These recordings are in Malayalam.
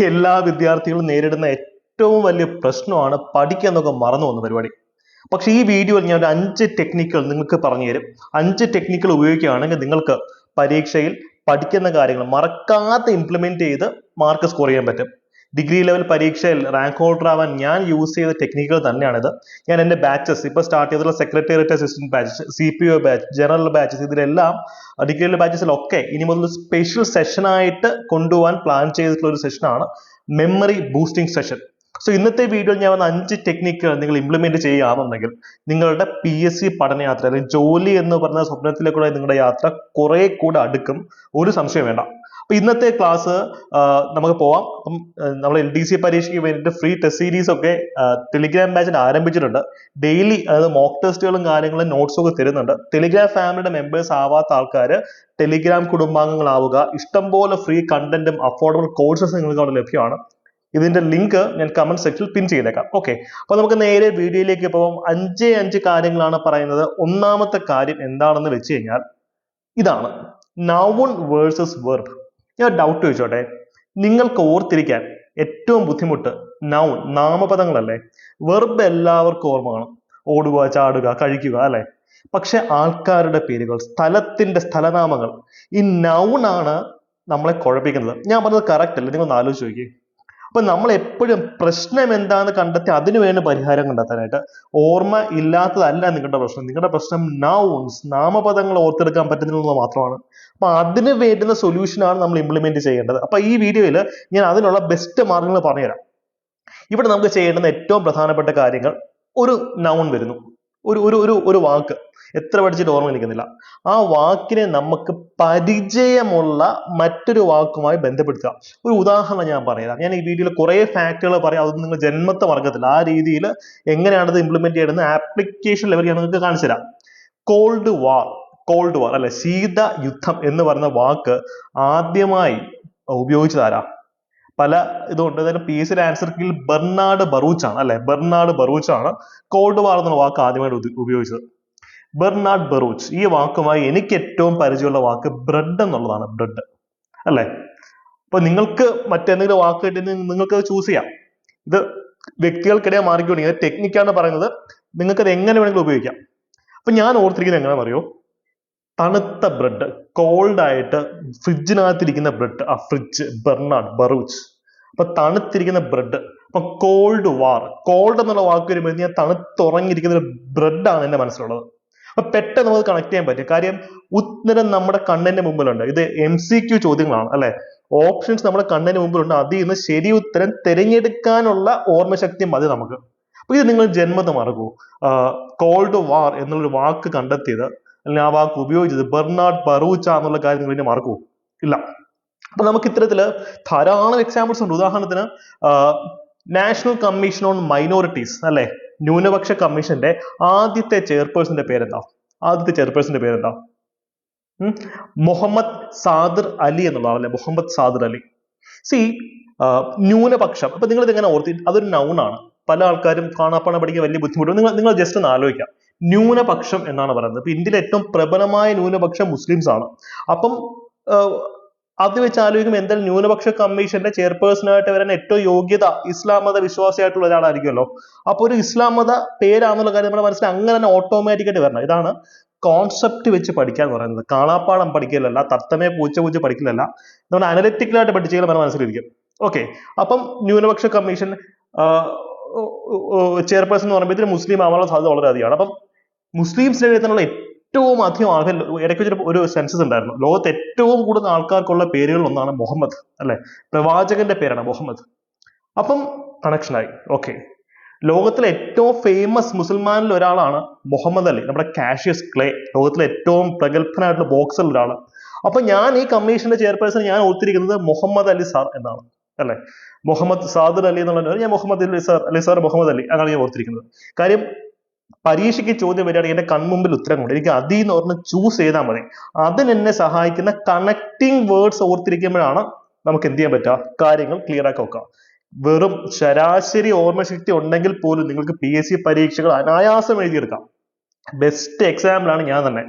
എല്ലാ വിദ്യാർത്ഥികളും നേരിടുന്ന ഏറ്റവും വലിയ പ്രശ്നമാണ് പഠിക്കുക എന്നൊക്കെ മറന്നു പോകുന്ന പരിപാടി. പക്ഷെ ഈ വീഡിയോയിൽ ഞാൻ ഒരു 5 ടെക്നിക്കുകൾ നിങ്ങൾക്ക് പറഞ്ഞു തരും. 5 ടെക്നിക്കുകൾ ഉപയോഗിക്കുകയാണെങ്കിൽ നിങ്ങൾക്ക് പരീക്ഷയിൽ പഠിക്കുന്ന കാര്യങ്ങൾ മറക്കാതെ ഇംപ്ലിമെന്റ് ചെയ്ത് മാർക്ക് സ്കോർ ചെയ്യാൻ പറ്റും. ഡിഗ്രി ലെവൽ പരീക്ഷയിൽ റാങ്ക് ഹോൾഡർ ആവാൻ ഞാൻ യൂസ് ചെയ്ത ടെക്നിക്കുകൾ തന്നെയാണിത്. ഞാൻ എൻ്റെ ബാച്ചസ് ഇപ്പോൾ സ്റ്റാർട്ട് ചെയ്തിട്ടുള്ള secretariat assistant batch, CPO batch, general batches, ഇതിലെല്ലാം ഡിഗ്രി ലെവൽ ബാച്ചസിലൊക്കെ ഇനി മുതൽ സ്പെഷ്യൽ സെഷനായിട്ട് കൊണ്ടുപോകാൻ പ്ലാൻ ചെയ്തിട്ടുള്ള ഒരു സെഷനാണ് മെമ്മറി ബൂസ്റ്റിംഗ് സെഷൻ. സോ ഇന്നത്തെ വീഡിയോയിൽ ഞാൻ വന്ന 5 ടെക്നിക്കുകൾ നിങ്ങൾ ഇംപ്ലിമെന്റ് ചെയ്യുകയാണെന്നുണ്ടെങ്കിൽ നിങ്ങളുടെ PSC പഠനയാത്ര അല്ലെങ്കിൽ ജോലി എന്ന് പറഞ്ഞ സ്വപ്നത്തിലേക്കുള്ള നിങ്ങളുടെ യാത്ര കുറെ കൂടെ അടുക്കും, ഒരു സംശയം വേണ്ട. അപ്പൊ ഇന്നത്തെ ക്ലാസ് നമുക്ക് പോവാം. അപ്പം നമ്മൾ LDC പരീക്ഷയ്ക്ക് വേണ്ടിയിട്ട് ഫ്രീ ടെസ്റ്റ് സീരീസ് ഒക്കെ ടെലിഗ്രാം ബാച്ചിൽ ആരംഭിച്ചിട്ടുണ്ട്. ഡെയിലി അതായത് മോക്ക് ടെസ്റ്റുകളും കാര്യങ്ങളും നോട്ട്സും ഒക്കെ തരുന്നുണ്ട്. ടെലിഗ്രാം ഫാമിലിയുടെ മെമ്പേഴ്സ് ആവാത്ത ആൾക്കാർ ടെലിഗ്രാം കുടുംബാംഗങ്ങളാവുക. ഇഷ്ടംപോലെ ഫ്രീ കണ്ടന്റും അഫോർഡബിൾ കോഴ്സസ് നിങ്ങൾക്ക് അവിടെ ലഭ്യമാണ്. ഇതിന്റെ ലിങ്ക് ഞാൻ കമന്റ് സെക്ഷനിൽ പിൻ ചെയ്തേക്കാം. ഓക്കെ, അപ്പൊ നമുക്ക് നേരെ വീഡിയോയിലേക്ക് പോകാം. 5 കാര്യങ്ങളാണ് പറയുന്നത്. ഒന്നാമത്തെ കാര്യം എന്താണെന്ന് വെച്ച് കഴിഞ്ഞാൽ ഇതാണ്, നൗൺ വേഴ്സസ് വെർബ്. ഞാൻ ഡൗട്ട് ചോദിച്ചോട്ടെ, നിങ്ങൾക്ക് ഓർത്തിരിക്കാൻ ഏറ്റവും ബുദ്ധിമുട്ട് നൗൺ നാമപദങ്ങളല്ലേ? വെർബ് എല്ലാവർക്കും ഓർമ്മ കാണും, ഓടുക, ചാടുക, കഴിക്കുക, അല്ലെ? പക്ഷെ ആൾക്കാരുടെ പേരുകൾ, സ്ഥലത്തിന്റെ സ്ഥലനാമങ്ങൾ, ഈ നൗൺ ആണ് നമ്മളെ കുഴപ്പിക്കുന്നത്. ഞാൻ പറഞ്ഞത് കറക്റ്റ് അല്ലേ? നിങ്ങൾ ഒന്ന് ആലോചിച്ച് നോക്കിയേ. അപ്പൊ നമ്മൾ എപ്പോഴും പ്രശ്നം എന്താന്ന് കണ്ടെത്തി അതിനു വേണ്ടി പരിഹാരം കണ്ടെത്താനായിട്ട്, ഓർമ്മ ഇല്ലാത്തതല്ല നിങ്ങളുടെ പ്രശ്നം. നിങ്ങളുടെ പ്രശ്നം നൗൺസ്, നാമപദങ്ങൾ ഓർത്തെടുക്കാൻ പറ്റുന്നില്ലെന്ന് മാത്രമാണ്. അപ്പൊ അതിന് വേണ്ടുന്ന സൊല്യൂഷനാണ് നമ്മൾ ഇംപ്ലിമെന്റ് ചെയ്യേണ്ടത്. അപ്പൊ ഈ വീഡിയോയിൽ ഞാൻ അതിനുള്ള ബെസ്റ്റ് മാർഗങ്ങൾ പറഞ്ഞുതരാം. ഇവിടെ നമുക്ക് ചെയ്യേണ്ടുന്ന ഏറ്റവും പ്രധാനപ്പെട്ട കാര്യങ്ങൾ, ഒരു നൗൺ വരുന്നു, ഒരു ഒരു ഒരു ഒരു വാക്ക് എത്ര പഠിച്ചിട്ട് ഓർമ്മ നിൽക്കുന്നില്ല. ആ വാക്കിനെ നമുക്ക് പരിചയമുള്ള മറ്റൊരു വാക്കുമായി ബന്ധപ്പെടുത്തുക. ഒരു ഉദാഹരണം ഞാൻ പറയാം. ഞാൻ ഈ വീഡിയോയിൽ കുറെ ഫാക്ടുകൾ പറയാം, അതൊന്നും നിങ്ങൾ ജന്മത്തെ മറക്കത്തില്ല. ആ രീതിയിൽ എങ്ങനെയാണത് ഇംപ്ലിമെന്റ് ചെയ്യുന്നത് ആപ്ലിക്കേഷൻ ലെവൽ ഞാൻ നിങ്ങൾക്ക് കാണിച്ചു തരാം. കോൾഡ് വാർ അല്ലെ, ശീത യുദ്ധം എന്ന് പറയുന്ന വാക്ക് ആദ്യമായി ഉപയോഗിച്ചതാരാ? പല ഇതുകൊണ്ട് PSC ആൻസർ കീഴിൽ ബെർണാഡ് ബറൂച്ച് ആണ്, അല്ലെ? ബെർണാഡ് ബറൂച്ച് ആണ് കോൾഡ് വാർ എന്ന വാക്ക് ആദ്യമായിട്ട് ഉപയോഗിച്ചത്. Bernard Baruch. ഈ വാക്കുമായി എനിക്ക് ഏറ്റവും പരിചയമുള്ള വാക്ക് ബ്രെഡ് എന്നുള്ളതാണ്. ബ്രെഡ്, അല്ലെ? അപ്പൊ നിങ്ങൾക്ക് മറ്റെന്തെങ്കിലും വാക്ക് കിട്ടി നിങ്ങൾക്ക് അത് ചൂസ് ചെയ്യാം. ഇത് വ്യക്തികൾക്കിടയിൽ മാറിക്കൊണ്ടിരിക്കും. ഇത് ടെക്നിക്കാണ് പറയുന്നത്, നിങ്ങൾക്ക് അത് എങ്ങനെ വേണമെങ്കിലും ഉപയോഗിക്കാം. അപ്പൊ ഞാൻ ഓർത്തിരിക്കുന്നത് എങ്ങനെയാണെന്ന് അറിയോ? തണുത്ത ബ്രെഡ്, കോൾഡ് ആയിട്ട് ഫ്രിഡ്ജിനകത്തിരിക്കുന്ന ബ്രെഡ്, ആ ഫ്രിഡ്ജ് ബെർണാഡ് ബറൂച്ച്. അപ്പൊ തണുത്തിരിക്കുന്ന ബ്രെഡ്. അപ്പൊ കോൾഡ് വാർ, കോൾഡ് എന്നുള്ള വാക്ക് വരുമ്പോൾ ഞാൻ തണുത്തുറങ്ങിയിരിക്കുന്ന ഒരു ബ്രെഡാണ് എന്റെ മനസ്സിലുള്ളത്. അപ്പൊ പെട്ടെന്ന് നമുക്ക് കണക്ട് ചെയ്യാൻ പറ്റും. കാര്യം ഉത്തരം നമ്മുടെ കണ്ണിന്റെ മുമ്പിലുണ്ട്. ഇത് MCQ ചോദ്യങ്ങളാണ്, അല്ലെ? ഓപ്ഷൻസ് നമ്മുടെ കണ്ണിന് മുമ്പിലുണ്ട്. അതിൽ നിന്ന് ശരി ഉത്തരം തിരഞ്ഞെടുക്കാനുള്ള ഓർമ്മശക്തി മതി നമുക്ക്. അപ്പൊ ഇത് നിങ്ങൾ ജന്മത്തെ മറക്കൂ. കോൾഡ് വാർ എന്നുള്ളൊരു വാക്ക് കണ്ടെത്തിയത് അല്ലെങ്കിൽ ആ വാക്ക് ഉപയോഗിച്ചത് ബെർണാഡ് ബറൂച്ച് എന്നുള്ള കാര്യം നിങ്ങൾ ഇനി മറക്കൂ? ഇല്ല. അപ്പൊ നമുക്ക് ഇത്തരത്തില് ധാരാളം എക്സാമ്പിൾസ് ഉണ്ട്. ഉദാഹരണത്തിന് നാഷണൽ കമ്മീഷൻ ഓൺ മൈനോറിറ്റീസ്, അല്ലെ? ന്യൂനപക്ഷ കമ്മീഷന്റെ ആദ്യത്തെ ചെയർപേഴ്സന്റെ പേരെന്താ? മുഹമ്മദ് സാദിർ അലി എന്നുള്ളതാണ്, അല്ലെ? മുഹമ്മദ് സാദിർ അലി. ന്യൂനപക്ഷം. അപ്പൊ നിങ്ങൾ ഇത് എങ്ങനെ ഓർത്തി? അതൊരു നൗൺ ആണ്. പല ആൾക്കാരും കാണാപ്പാടം പഠിക്കാൻ വലിയ ബുദ്ധിമുട്ട്. നിങ്ങൾ ജസ്റ്റ് ഒന്ന് ആലോചിക്കാം. ന്യൂനപക്ഷം എന്നാണ് പറയുന്നത്. ഇപ്പൊ ഇന്ത്യയിലെ ഏറ്റവും പ്രബലമായ ന്യൂനപക്ഷം മുസ്ലിംസ് ആണ്. അപ്പം അത് വെച്ച് ആലോചിക്കുമ്പോൾ എന്തായാലും ന്യൂനപക്ഷ കമ്മീഷന്റെ ചെയർപേഴ്സണായിട്ട് വരാൻ ഏറ്റവും യോഗ്യത ഇസ്ലാം മത വിശ്വാസിയായിട്ടുള്ള ഒരാളായിരിക്കുമല്ലോ. അപ്പൊ ഒരു ഇസ്ലാം മത പേരാന്നുള്ള കാര്യം നമ്മുടെ മനസ്സിൽ അങ്ങനെ തന്നെ ഓട്ടോമാറ്റിക്കായിട്ട് വരണം. ഇതാണ് കോൺസെപ്റ്റ് വെച്ച് പഠിക്കുക എന്ന് പറയുന്നത്. കാണാപ്പാടം പഠിക്കലല്ല, തത്തമേ പൂച്ച പഠിക്കലല്ല, നമ്മൾ അനലിറ്റിക്കലായിട്ട് പഠിച്ചാൽ നമ്മുടെ മനസ്സിലിരിക്കും. ഓക്കെ, അപ്പം ന്യൂനപക്ഷ കമ്മീഷൻ ചെയർപേഴ്സൺ എന്ന് പറയുമ്പോൾ ഇതിന് മുസ്ലിം ആവാനുള്ള സാധ്യത വളരെ അധികമാണ്. അപ്പം മുസ്ലിംസിന്റെ എഴുതാനുള്ള ഏറ്റവും അധികം ആൾക്കാർ, ഇടയ്ക്ക് ഒരു സെൻസസ് ഉണ്ടായിരുന്നു, ലോകത്ത് ഏറ്റവും കൂടുതൽ ആൾക്കാർക്കുള്ള പേരുകൾ ഒന്നാണ് മുഹമ്മദ്, അല്ലെ? പ്രവാചകന്റെ പേരാണ് മുഹമ്മദ്. അപ്പം കണക്ഷനായി. ഓക്കെ, ലോകത്തിലെ ഏറ്റവും ഫേമസ് മുസൽമാനിൽ ഒരാളാണ് മുഹമ്മദ് അലി, നമ്മുടെ കാഷ്യസ് ക്ലേ, ലോകത്തിലെ ഏറ്റവും പ്രഗത്ഭനായിട്ടുള്ള ബോക്സറിൽ ഒരാള്. അപ്പൊ ഞാൻ ഈ കമ്മീഷന്റെ ചെയർപേഴ്സൺ ഞാൻ ഓർത്തിരിക്കുന്നത് മുഹമ്മദ് അലി സാർ എന്നാണ്, അല്ലെ? മുഹമ്മദ് സാദിർ അലി എന്നുള്ള ഞാൻ മുഹമ്മദ് അലി സാർ മുഹമ്മദ് അലി എന്നാണ് ഞാൻ ഓർത്തിരിക്കുന്നത്. കാര്യം പരീക്ഷയ്ക്ക് ചോദ്യം വരികയാണെങ്കിൽ എന്റെ കൺമുമ്പിൽ ഉത്തരം കൊണ്ട് എനിക്ക് അതിൽ നിന്ന് ഒരെണ്ണം ചൂസ് ചെയ്താൽ മതി. അതിനെന്നെ സഹായിക്കുന്ന കണക്ടിങ് വേർഡ്സ് ഓർത്തിരിക്കുമ്പോഴാണ് നമുക്ക് എന്ത് ചെയ്യാൻ പറ്റുക? കാര്യങ്ങൾ ക്ലിയർ ആക്കി വെക്കാം. വെറും ശരാശരി ഓർമ്മശക്തി ഉണ്ടെങ്കിൽ പോലും നിങ്ങൾക്ക് PSC പരീക്ഷകൾ അനായാസം എഴുതിയെടുക്കാം. ബെസ്റ്റ് എക്സാമ്പിൾ ആണ് ഞാൻ തന്നെ.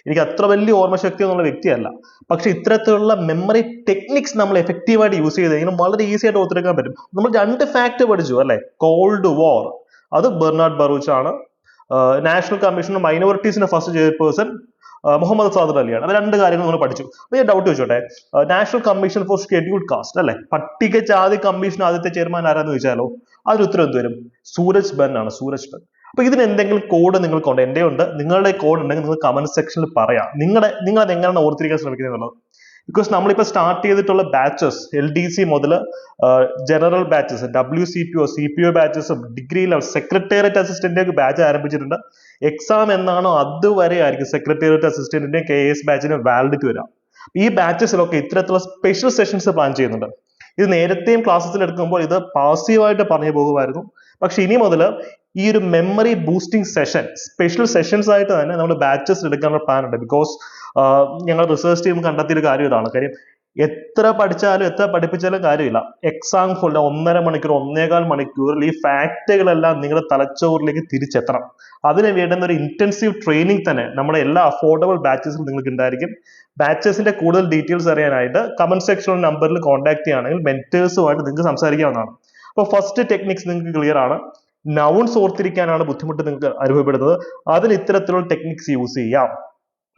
എനിക്ക് അത്ര വലിയ ഓർമ്മശക്തി എന്നുള്ള വ്യക്തിയല്ല. പക്ഷെ ഇത്തരത്തിലുള്ള മെമ്മറി ടെക്നിക്സ് നമ്മൾ എഫക്റ്റീവായിട്ട് യൂസ് ചെയ്ത് കഴിഞ്ഞാൽ വളരെ ഈസി ആയിട്ട് ഓർത്തെടുക്കാൻ പറ്റും. നമ്മൾ 2 ഫാക്ട് പഠിച്ചു അല്ലെ, കോൾഡ് വാർ അത് ബെർണാഡ് ബറൂച്ച് ആണ്, നാഷണൽ കമ്മീഷൻ ഓൺ മൈനോറിറ്റീസിന്റെ ഫസ്റ്റ് ചെയർപേഴ്സൺ മുഹമ്മദ് സാദിർ അലിയാണ്. അത് 2 കാര്യങ്ങൾ നമ്മൾ പഠിച്ചു. അപ്പൊ ഞാൻ ഡൗട്ട് ചോദിച്ചോട്ടെ, national commission for scheduled caste അല്ലെ, പട്ടികജാതി കമ്മീഷൻ ആദ്യത്തെ ചെയർമാൻ ആരാന്ന് ചോദിച്ചാലോ അതിന് ഉത്തരം എന്ത് വരും? സൂരജ് ബെൻ ആണ്, സൂരജ് ബെൻ. അപ്പൊ ഇതിന് എന്തെങ്കിലും കോഡ് നിങ്ങൾക്കുണ്ട്? എന്റെ ഉണ്ട്. നിങ്ങളുടെ കോഡ് ഉണ്ടെങ്കിൽ നിങ്ങൾ കമന്റ് സെക്ഷനിൽ പറയാം. നിങ്ങൾ അത് എങ്ങനെയാണ് ഓർത്തിരിക്കാൻ ശ്രമിക്കുന്നത് എന്നുള്ളത്. ബിക്കോസ് നമ്മളിപ്പോ സ്റ്റാർട്ട് ചെയ്തിട്ടുള്ള ബാച്ചസ് LDC മുതൽ ജനറൽ ബാച്ചസ്, WCPO CPO ബാച്ചസും degree level secretariat assistant batch ആരംഭിച്ചിട്ടുണ്ട്. എക്സാം എന്നാണോ അതുവരെ ആയിരിക്കും സെക്രട്ടേറിയറ്റ് അസിസ്റ്റന്റിന്റെ KS ബാച്ചിന് വാലിഡിറ്റി വരാം. ഈ ബാച്ചസിലൊക്കെ ഇത്തരത്തിലുള്ള സ്പെഷ്യൽ സെഷൻസ് പ്ലാൻ ചെയ്യുന്നുണ്ട്. ഇത് നേരത്തെയും ക്ലാസ്സസിൽ എടുക്കുമ്പോൾ ഇത് പാസീവായിട്ട് പറഞ്ഞു പോകുമായിരുന്നു. പക്ഷെ ഇനി മുതൽ ഈ ഒരു memory boosting session special sessions ആയിട്ട് തന്നെ നമ്മൾ ബാച്ചസ് എടുക്കാനുള്ള പ്ലാൻ ഉണ്ട്. ബിക്കോസ് ഞങ്ങൾ റിസർച്ച് ടീം കണ്ടെത്തിയ ഒരു കാര്യം ഇതാണ്. കാര്യം എത്ര പഠിച്ചാലും എത്ര പഠിപ്പിച്ചാലും കാര്യമില്ല. എക്സാം ഹോളിൽ 1.5 മണിക്കൂർ 1.25 മണിക്കൂറിൽ ഈ ഫാക്റ്റുകളെല്ലാം നിങ്ങളുടെ തലച്ചോറിലേക്ക് തിരിച്ചെത്തണം. അതിന് വേണ്ടുന്ന ഒരു ഇന്റൻസീവ് ട്രെയിനിങ് തന്നെ നമ്മുടെ എല്ലാ അഫോർഡബിൾ ബാച്ചസിലും നിങ്ങൾക്ക് ഉണ്ടായിരിക്കും. ബാച്ചസിന്റെ കൂടുതൽ ഡീറ്റെയിൽസ് അറിയാനായിട്ട് കമന്റ് സെക്ഷൻ നമ്പറിൽ കോൺടാക്ട് ചെയ്യുകയാണെങ്കിൽ മെന്റേഴ്സുമായിട്ട് നിങ്ങൾക്ക് സംസാരിക്കാവുന്നതാണ്. അപ്പോൾ ഫസ്റ്റ് ടെക്നിക്സ് നിങ്ങൾക്ക് ക്ലിയർ ആണ്. നൗൺസ് ഓർത്തിരിക്കാനാണ് ബുദ്ധിമുട്ട് നിങ്ങൾക്ക് അനുഭവപ്പെടുന്നത്, അതിന് ഇത്തരത്തിലുള്ള ടെക്നിക്സ് യൂസ് ചെയ്യാം.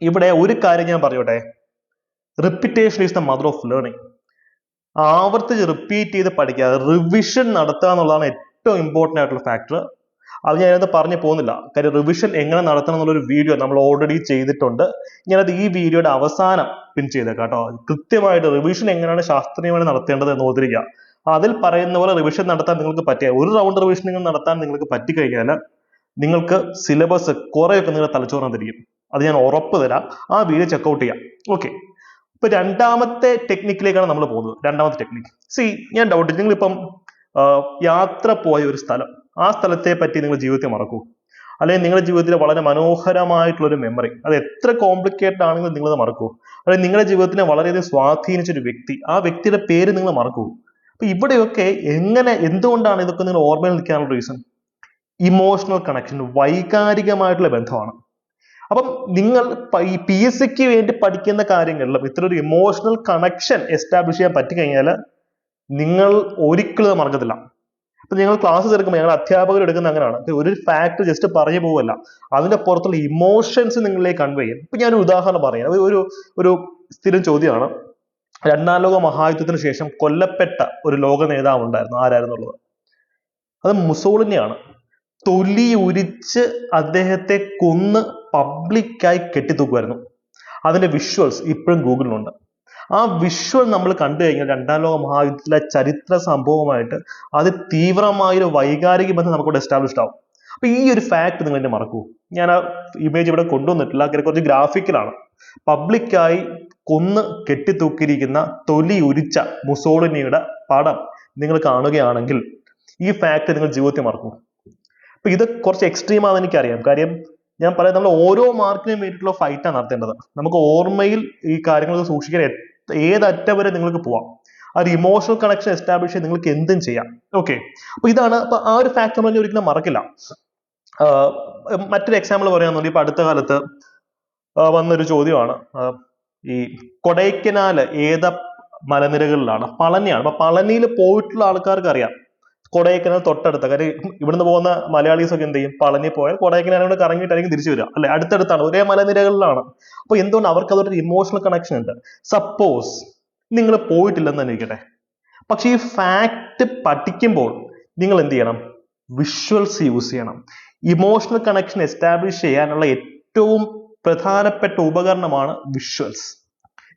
ഇവിടെ ഒരു കാര്യം ഞാൻ പറയോട്ടെ, repetition is the mother of learning. ആവർത്തിച്ച് റിപ്പീറ്റ് ചെയ്ത് പഠിക്കുക, റിവിഷൻ നടത്തുക എന്നുള്ളതാണ് ഏറ്റവും ഇമ്പോർട്ടൻ്റ് ആയിട്ടുള്ള ഫാക്ടർ. അത് ഞാനത് പറഞ്ഞു പോകുന്നില്ല. കാര്യം റിവിഷൻ എങ്ങനെ നടത്തണം എന്നുള്ളൊരു വീഡിയോ നമ്മൾ ഓൾറെഡി ചെയ്തിട്ടുണ്ട്. ഞാനത് ഈ വീഡിയോയുടെ അവസാനം പിൻ ചെയ്തേക്കാം കേട്ടോ. കൃത്യമായിട്ട് റിവിഷൻ എങ്ങനെയാണ് ശാസ്ത്രീയമായി നടത്തേണ്ടത് എന്ന് ഓർത്തിരിക്കുക. അതിൽ പറയുന്ന പോലെ റിവിഷൻ നടത്താൻ നിങ്ങൾക്ക് പറ്റിയ ഒരു റൗണ്ട് റിവിഷൻ നിങ്ങൾ നടത്താൻ നിങ്ങൾക്ക് പറ്റിക്കഴിഞ്ഞാൽ നിങ്ങൾക്ക് സിലബസ് കുറെയൊക്കെ നിങ്ങളുടെ തലച്ചോറിനകത്തിരിക്കും. അത് ഞാൻ ഉറപ്പ് തരാം. ആ വീഡിയോ ചെക്കൗട്ട് ചെയ്യാം. ഓക്കെ, ഇപ്പൊ രണ്ടാമത്തെ ടെക്നിക്കിലേക്കാണ് നമ്മൾ പോകുന്നത്. രണ്ടാമത്തെ ടെക്നിക്ക് ഞാൻ ഡൗട്ട്, നിങ്ങളിപ്പം യാത്ര പോയ ഒരു സ്ഥലം, ആ സ്ഥലത്തെ പറ്റി നിങ്ങൾ ജീവിതത്തെ മറക്കൂ, അല്ലെങ്കിൽ നിങ്ങളുടെ ജീവിതത്തിലെ വളരെ മനോഹരമായിട്ടുള്ള ഒരു മെമ്മറി, അത് എത്ര കോംപ്ലിക്കേറ്റഡ് ആണെങ്കിലും നിങ്ങളത് മറക്കൂ, അല്ലെങ്കിൽ നിങ്ങളുടെ ജീവിതത്തിനെ വളരെയധികം സ്വാധീനിച്ചൊരു വ്യക്തി, ആ വ്യക്തിയുടെ പേര് നിങ്ങൾ മറക്കൂ. അപ്പൊ ഇവിടെയൊക്കെ എന്തുകൊണ്ടാണ് ഇതൊക്കെ നിങ്ങൾ ഓർമ്മയിൽ നിൽക്കാനുള്ള റീസൺ? ഇമോഷണൽ കണക്ഷൻ, വൈകാരികമായിട്ടുള്ള ബന്ധമാണ്. അപ്പം നിങ്ങൾ ഈ PSCക്ക് വേണ്ടി പഠിക്കുന്ന കാര്യങ്ങളിലും ഇത്ര ഒരു ഇമോഷണൽ കണക്ഷൻ എസ്റ്റാബ്ലിഷ് ചെയ്യാൻ പറ്റിക്കഴിഞ്ഞാൽ നിങ്ങൾ ഒരിക്കലും മറക്കത്തില്ല. അപ്പൊ ഞങ്ങൾ ക്ലാസ് എടുക്കുമ്പോൾ ഞങ്ങൾ അധ്യാപകർ എടുക്കുന്ന അങ്ങനെയാണ്. ഒരു ഫാക്ട് ജസ്റ്റ് പറഞ്ഞു പോവല്ല, അതിന്റെ പുറത്തുള്ള ഇമോഷൻസ് നിങ്ങളിലേക്ക് കൺവേ ചെയ്യും. ഇപ്പൊ ഞാൻ ഒരു ഉദാഹരണം പറയാം. ഒരു സ്ഥിരം ചോദ്യമാണ്. 2ാം ലോക മഹായുദ്ധത്തിന് ശേഷം കൊല്ലപ്പെട്ട ഒരു ലോക നേതാവ് ഉണ്ടായിരുന്നു. ആരായിരുന്നുള്ളത്? അത് മുസോളിനിയാണ്. തൊലി ഉരിച്ച് അദ്ദേഹത്തെ കൊന്ന് പബ്ലിക്കായി കെട്ടിത്തൂക്കുമായിരുന്നു. അതിന്റെ വിഷ്വൽസ് ഇപ്പോഴും ഗൂഗിളിലുണ്ട്. ആ വിഷ്വൽ നമ്മൾ കണ്ടു കഴിഞ്ഞാൽ 2ാം ലോക മഹായുദ്ധത്തിലെ ചരിത്ര സംഭവമായിട്ട് അത് തീവ്രമായൊരു വൈകാരിക ബന്ധം നമുക്കിവിടെ എസ്റ്റാബ്ലിഷ്ഡ് ആവും. അപ്പൊ ഈ ഒരു ഫാക്ട് നിങ്ങൾ എന്നെ മറക്കൂ. ഞാൻ ആ ഇമേജ് ഇവിടെ കൊണ്ടുവന്നിട്ടില്ല, കുറച്ച് ഗ്രാഫിക്കലാണ്. പബ്ലിക്കായി കൊന്ന് കെട്ടിത്തൂക്കിയിരിക്കുന്ന തൊലി ഉരിച്ച മുസോളിനിയുടെ പടം നിങ്ങൾ കാണുകയാണെങ്കിൽ ഈ ഫാക്ട് നിങ്ങൾ ജീവിതത്തെ മറക്കും. അപ്പൊ ഇത് കുറച്ച് എക്സ്ട്രീം ആണെന്ന് എനിക്കറിയാം. കാര്യം ഞാൻ പറയാം, നമ്മൾ ഓരോ മാർക്കിനും വേണ്ടിയിട്ടുള്ള ഫൈറ്റാണ് നടത്തേണ്ടത്. നമുക്ക് ഓർമ്മയിൽ ഈ കാര്യങ്ങൾ സൂക്ഷിക്കാൻ ഏതറ്റം വരെ നിങ്ങൾക്ക് പോവാം. ആ ഒരു ഇമോഷണൽ കണക്ഷൻ എസ്റ്റാബ്ലിഷ് ചെയ്യാൻ നിങ്ങൾക്ക് എന്തും ചെയ്യാം. ഓക്കെ, അപ്പൊ ഇതാണ്. അപ്പൊ ആ ഒരു ഫാക്ട് നമ്മൾ ഒരിക്കലും മറക്കില്ല. മറ്റൊരു എക്സാമ്പിൾ പറയാന്നുണ്ടെങ്കിൽ ഇപ്പൊ അടുത്ത കാലത്ത് വന്നൊരു ചോദ്യമാണ്, ഈ കൊടൈക്കനാല് ഏത മലനിരകളിലാണ്? പളനിയാണ്. അപ്പൊ പളനിയിൽ പോയിട്ടുള്ള ആൾക്കാർക്ക് അറിയാം കൊടൈക്കനാൽ തൊട്ടടുത്ത. കാര്യം ഇവിടുന്ന് പോകുന്ന മലയാളീസ് ഒക്കെ എന്ത് ചെയ്യും? പളനി പോയാൽ കൊടൈക്കനാലോട് കറങ്ങിയിട്ടായിരിക്കും തിരിച്ചു വരിക അല്ലെ, അടുത്തടുത്താണ്, ഒരേ മലനിരകളിലാണ്. അപ്പൊ എന്തുകൊണ്ട് അവർക്ക് അതൊരു ഇമോഷണൽ കണക്ഷൻ ഉണ്ട്. സപ്പോസ് നിങ്ങൾ പോയിട്ടില്ലെന്ന് തന്നെ ഇരിക്കട്ടെ, പക്ഷെ ഈ ഫാക്ട് പഠിക്കുമ്പോൾ നിങ്ങൾ എന്ത് ചെയ്യണം? വിഷ്വൽസ് യൂസ് ചെയ്യണം. ഇമോഷണൽ കണക്ഷൻ എസ്റ്റാബ്ലിഷ് ചെയ്യാനുള്ള ഏറ്റവും പ്രധാനപ്പെട്ട ഉപകരണമാണ് വിഷ്വൽസ്.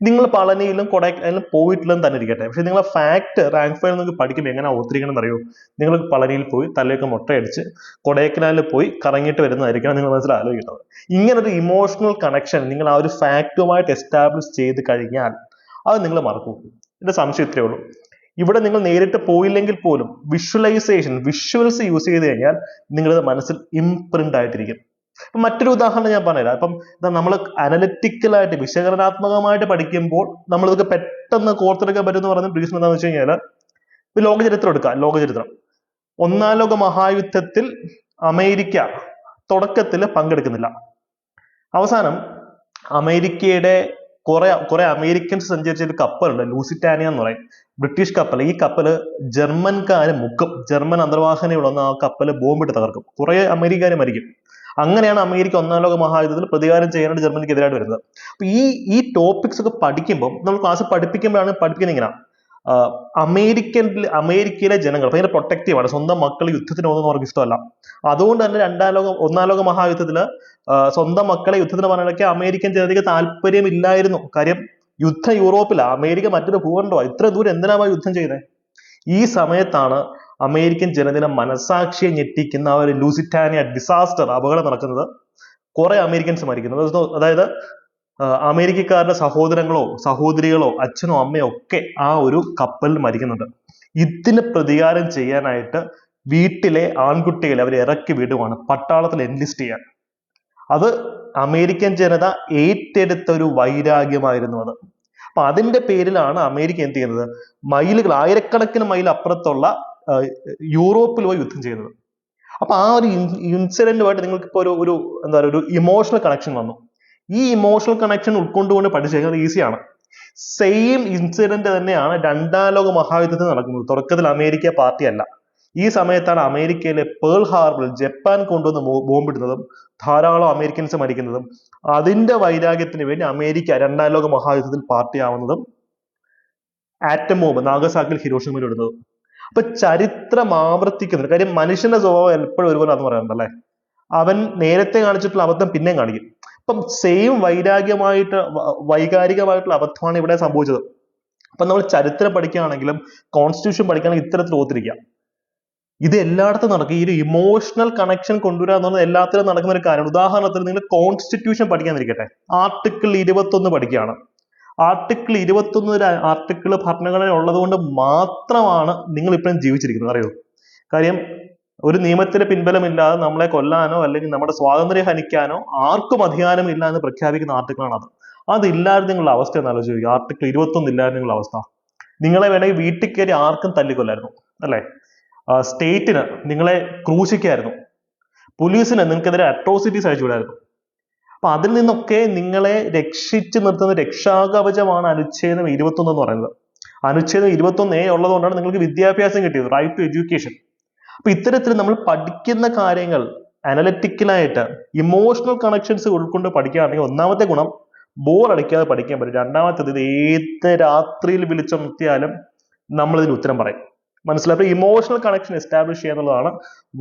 നിങ്ങൾ പളനിയിലും കൊടൈക്കനാലിലും പോയിട്ടില്ലെന്ന് തന്നെ ഇരിക്കട്ടെ, പക്ഷെ നിങ്ങൾ ഫാക്ട് റാങ്ക് ഫയൽ നിങ്ങൾക്ക് പഠിക്കുമ്പോൾ എങ്ങനെ ഓർത്തിരിക്കണം എന്നറിയോ? നിങ്ങൾ പളനിയിൽ പോയി തലയൊക്കെ മുട്ടയടിച്ച് കൊടൈക്കനാലിൽ പോയി കറങ്ങിയിട്ട് വരുന്നതായിരിക്കണം നിങ്ങൾ മനസ്സിൽ ആലോചിക്കുന്നത്. ഇങ്ങനൊരു ഇമോഷണൽ കണക്ഷൻ നിങ്ങൾ ആ ഒരു ഫാക്റ്റുമായിട്ട് എസ്റ്റാബ്ലിഷ് ചെയ്ത് കഴിഞ്ഞാൽ അത് നിങ്ങൾ മറക്കും. എന്റെ സംശയം ഇത്രയേ ഉള്ളൂ. ഇവിടെ നിങ്ങൾ നേരിട്ട് പോയില്ലെങ്കിൽ പോലും വിഷ്വലൈസേഷൻ, വിഷ്വൽസ് യൂസ് ചെയ്ത് കഴിഞ്ഞാൽ നിങ്ങളത് മനസ്സിൽ ഇംപ്രിന്റ് ആയിട്ടിരിക്കും. ഇപ്പൊ മറ്റൊരു ഉദാഹരണം ഞാൻ പറഞ്ഞുതരാം. ഇപ്പം നമ്മൾ അനലിറ്റിക്കലായിട്ട് വിശകലനാത്മകമായിട്ട് പഠിക്കുമ്പോൾ നമ്മളിതൊക്കെ പെട്ടെന്ന് കോർത്തെടുക്കാൻ പറ്റുമെന്ന് പറയുന്ന റീസൺ എന്താണെന്ന് വെച്ച് കഴിഞ്ഞാൽ, ഇപ്പൊ ലോകചരിത്രം എടുക്കാം. ലോകചരിത്രം 1ാം ലോക മഹായുദ്ധത്തിൽ അമേരിക്ക തുടക്കത്തിൽ പങ്കെടുക്കുന്നില്ല. അവസാനം അമേരിക്കയുടെ കുറെ അമേരിക്കൻസ് സഞ്ചരിച്ച ഒരു കപ്പലുണ്ട്, ലൂസിറ്റാനിയ എന്ന് പറയും, ബ്രിട്ടീഷ് കപ്പൽ. ഈ കപ്പല് ജർമ്മൻകാര് മുക്കും. ജർമ്മൻ അന്തർവാഹിനികളൊന്ന് ആ കപ്പല് ബോംബിട്ട് തകർക്കും, കുറെ അമേരിക്കക്കാര് മരിക്കും. അങ്ങനെയാണ് അമേരിക്ക ഒന്നാം ലോക മഹായുദ്ധത്തിൽ പ്രതികാരം ചെയ്യാനായിട്ട് ജർമ്മനിക്ക് വരുന്നത്. അപ്പൊ ഈ ടോപ്പിക്സ് ഒക്കെ പഠിക്കുമ്പോൾ നമ്മൾ ക്ലാസ് പഠിപ്പിക്കുന്നത് ഇങ്ങനെ, അമേരിക്കയിലെ ജനങ്ങൾ ഭയങ്കര പ്രൊട്ടക്റ്റീവാണ്, സ്വന്തം മക്കൾ യുദ്ധത്തിന് പോകുന്നത് അവർക്ക് ഇഷ്ടമല്ല. അതുകൊണ്ട് തന്നെ ഒന്നാം ലോക മഹായുദ്ധത്തില് സ്വന്തം മക്കളെ യുദ്ധത്തിന് പറയാനൊക്കെ അമേരിക്കൻ ജനതയ്ക്ക് താല്പര്യമില്ലായിരുന്നു. കാര്യം യുദ്ധം യൂറോപ്പിലാണ്, അമേരിക്ക മറ്റൊരു ഭൂഖണ്ഡമാണ്, ഇത്ര ദൂരം എന്തിനാ യുദ്ധം ചെയ്തത്? ഈ സമയത്താണ് അമേരിക്കൻ ജനതയുടെ മനസാക്ഷിയെ ഞെട്ടിക്കുന്ന ആ ഒരു ലൂസിറ്റാനിയ ഡിസാസ്റ്റർ അപകടം നടക്കുന്നത്, കുറെ അമേരിക്കൻസ് മരിക്കുന്നത്. അതായത് അമേരിക്കക്കാരുടെ സഹോദരങ്ങളോ സഹോദരികളോ അച്ഛനോ അമ്മയോ ഒക്കെ ആ ഒരു കപ്പലിൽ മരിക്കുന്നുണ്ട്. ഇതിന് പ്രതികാരം ചെയ്യാനായിട്ട് വീട്ടിലെ ആൺകുട്ടികളെ അവർ ഇറക്കി വിടുവാണ് പട്ടാളത്തിൽ എൻലിസ്റ്റ് ചെയ്യാൻ. അത് അമേരിക്കൻ ജനത ഏറ്റെടുത്ത ഒരു വൈരാഗ്യമായിരുന്നു അത്. അപ്പൊ അതിന്റെ പേരിലാണ് അമേരിക്ക എന്ത് ചെയ്യുന്നത്, മൈലുകൾ, ആയിരക്കണക്കിന് മൈൽ അപ്പുറത്തുള്ള യൂറോപ്പിൽ പോയി യുദ്ധം ചെയ്യുന്നത്. അപ്പൊ ആ ഒരു ഇൻസിഡന്റുമായിട്ട് നിങ്ങൾക്ക് ഇപ്പൊ ഒരു എന്താ പറയുക, ഒരു ഇമോഷണൽ കണക്ഷൻ വന്നു. ഈ ഇമോഷണൽ കണക്ഷൻ ഉൾക്കൊണ്ടുകൊണ്ട് പഠിച്ചു കഴിഞ്ഞാൽ ഈസിയാണ്. സെയിം ഇൻസിഡന്റ് തന്നെയാണ് രണ്ടാം ലോക മഹായുദ്ധത്തിൽ നടക്കുന്നത്. തുടക്കത്തിൽ അമേരിക്ക പാർട്ടി അല്ല. ഈ സമയത്താണ് അമേരിക്കയിലെ പേൾ ഹാർബറിൽ ജപ്പാൻ കൊണ്ടുവന്ന് ബോംബിടുന്നതും ധാരാളം അമേരിക്കൻസ് മരിക്കുന്നതും. അതിന്റെ വൈരാഗ്യത്തിന് വേണ്ടി അമേരിക്ക രണ്ടാം ലോക മഹായുദ്ധത്തിൽ പാർട്ടി ആവുന്നതും ആറ്റം ബോംബ് നാഗസാക്കിൽ ഹിരോഷിമയിൽ ഇടുന്നതും. അപ്പൊ ചരിത്രം ആവർത്തിക്കുന്നുണ്ട്. കാര്യം മനുഷ്യന്റെ സ്വഭാവം എപ്പോഴും ഒരുപോലെ എന്ന് പറയാറുണ്ടല്ലേ, അവൻ നേരത്തെ കാണിച്ചിട്ടുള്ള അബദ്ധം പിന്നെയും കാണിക്കും. അപ്പം സെയിം വൈകാരികമായിട്ടുള്ള അബദ്ധമാണ് ഇവിടെ സംഭവിച്ചത്. അപ്പൊ നമ്മൾ ചരിത്രം പഠിക്കുകയാണെങ്കിലും കോൺസ്റ്റിറ്റ്യൂഷൻ പഠിക്കുകയാണെങ്കിൽ ഇത്തരത്തിൽ ഓർത്തിരിക്കുക. ഇത് എല്ലായിടത്തും നടക്കും. ഈ ഒരു ഇമോഷണൽ കണക്ഷൻ കൊണ്ടുവരിക എന്ന് പറഞ്ഞാൽ എല്ലാത്തിലും നടക്കുന്ന ഒരു കാര്യമാണ്. ഉദാഹരണത്തിന് നിങ്ങൾ കോൺസ്റ്റിറ്റ്യൂഷൻ പഠിക്കാനിരിക്കട്ടെ, ആർട്ടിക്കിൾ 21 പഠിക്കുകയാണ്. ആർട്ടിക്കിൾ 21 ആർട്ടിക്കിൾ ഭരണഘടന ഉള്ളത് കൊണ്ട് മാത്രമാണ് നിങ്ങൾ ഇപ്പോഴും ജീവിച്ചിരിക്കുന്നത്, അറിയോ? കാര്യം ഒരു നിയമത്തിന്റെ പിൻബലമില്ലാതെ നമ്മളെ കൊല്ലാനോ അല്ലെങ്കിൽ നമ്മുടെ സ്വാതന്ത്ര്യം ഹനിക്കാനോ ആർക്കും അധികാരമില്ല എന്ന് പ്രഖ്യാപിക്കുന്ന ആർട്ടിക്കിളാണ് അത്. അതില്ലാതെ നിങ്ങളുടെ അവസ്ഥ എന്ന് ആലോചിക്കുക. ആർട്ടിക്കിൾ 21 ഇല്ലാതെ നിങ്ങളുടെ അവസ്ഥ, നിങ്ങളെ വേണമെങ്കിൽ വീട്ടിൽ കയറി ആർക്കും തല്ലിക്കൊല്ലായിരുന്നു, അല്ലെ? സ്റ്റേറ്റിന് നിങ്ങളെ ക്രൂശിക്കായിരുന്നു, പോലീസിന് നിങ്ങൾക്കെതിരെ അട്രോസിറ്റീസ് അയച്ചുവിടായിരുന്നു. അപ്പൊ അതിൽ നിന്നൊക്കെ നിങ്ങളെ രക്ഷിച്ചു നിർത്തുന്ന രക്ഷാകവചമാണ് അനുച്ഛേദം 21 എന്ന് പറയുന്നത്. അനുച്ഛേദം 21A ഉള്ളതുകൊണ്ടാണ് നിങ്ങൾക്ക് വിദ്യാഭ്യാസം കിട്ടിയത്, റൈറ്റ് ടു എഡ്യൂക്കേഷൻ. അപ്പൊ ഇത്തരത്തിൽ നമ്മൾ പഠിക്കുന്ന കാര്യങ്ങൾ അനലറ്റിക്കലായിട്ട് ഇമോഷണൽ കണക്ഷൻസ് ഉൾക്കൊണ്ട് പഠിക്കുകയാണെങ്കിൽ ഒന്നാമത്തെ ഗുണം ബോർ അടിക്കാതെ പഠിക്കാൻ പറ്റും. രണ്ടാമത്തേത്, ഇത് ഏത് രാത്രിയിൽ വിളിച്ചുണർത്തിയാലും നമ്മൾ ഇതിന് ഉത്തരം പറയും. മനസ്സിലായി? ഇമോഷണൽ കണക്ഷൻ എസ്റ്റാബ്ലിഷ് ചെയ്യുക എന്നുള്ളതാണ്